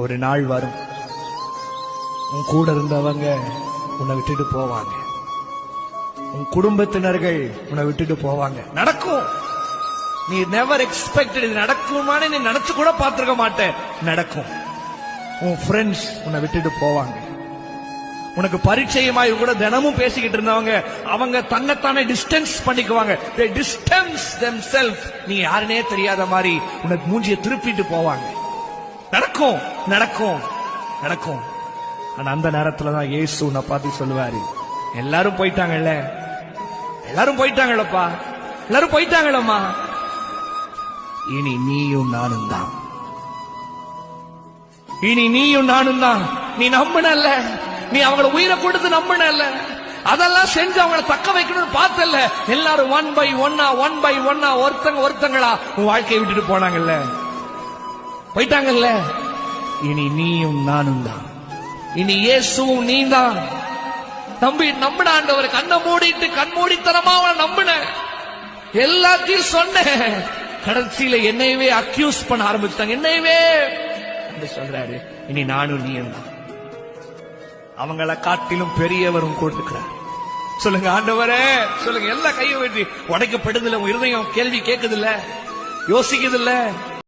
ஒரு நாள் வரும், உன் கூட இருந்தவங்க உன்னை விட்டுட்டு போவாங்க, உன் குடும்பத்தினர்கள் உன்னை விட்டுட்டு போவாங்க. நடக்கும். நீ நெவர் எக்ஸ்பெக்டட் இது நடக்குமான்னு நீ நினைச்சு கூட பார்த்திருக்க மாட்டே. நடக்கும். உன் ஃப்ரெண்ட்ஸ் உன்னை விட்டுட்டு போவாங்க. உனக்கு பரிச்சயமாய் கூட தினமும் பேசிக்கிட்டு இருந்தவங்க அவங்க தன்னைத்தானே டிஸ்டன்ஸ் பண்ணிக்குவாங்க. they distance themselves. நீ யாருனே தெரியாத மாதிரி உனக்கு மூஞ்சிய திருப்பிட்டு போவாங்க. நடக்கும் நடக்கும் நடக்கும். ஆனா அந்த நேரத்துலதான் இயேசு உன்னை பார்த்து சொல்லுவாரு, எல்லாரும் போயிட்டாங்கல்ல, எல்லாரும் போயிட்டாங்களப்பா, எல்லாரும் போயிட்டாங்களம்மா, இனி நீயும் நானும் தான், இனி நீயும் நானும் தான். நீ நம்பினல்ல, நீ அவங்கள உயிரை கொடுத்து நம்பினல்ல, அதெல்லாம் செஞ்சு அவங்கள தக்க வைக்கணும்னு பார்த்தல, எல்லாரும் ஒன் பை ஒன்னா ஒருத்தங்களா உன் வாழ்க்கையை விட்டுட்டு போனாங்கல்ல, போயிட்டாங்கல்ல. இனி நீயும் நானும் தான், இனி இயேசுவும் நீ தான். நம்பின ஆண்டவர் கண்ணை மூடிட்டு கண்மூடித்தனமா அவனை நம்பின, எல்லாத்தையும் சொன்ன, கடைசியில என்னையவே அக்யூஸ் பண்ண ஆரம்பிச்சாங்க. என்னையவே சொல்றாரு, இனி நானும் நீயும் தான். அவங்கள காட்டிலும் பெரியவரும் கொடுத்துக்கிறார். சொல்லுங்க ஆண்டவரே, சொல்லுங்க. எல்லா கையை வெட்டி உடைக்கப்படுதில்ல, உன் இருதயம் கேள்வி கேட்குதில்ல, யோசிக்குதில்ல.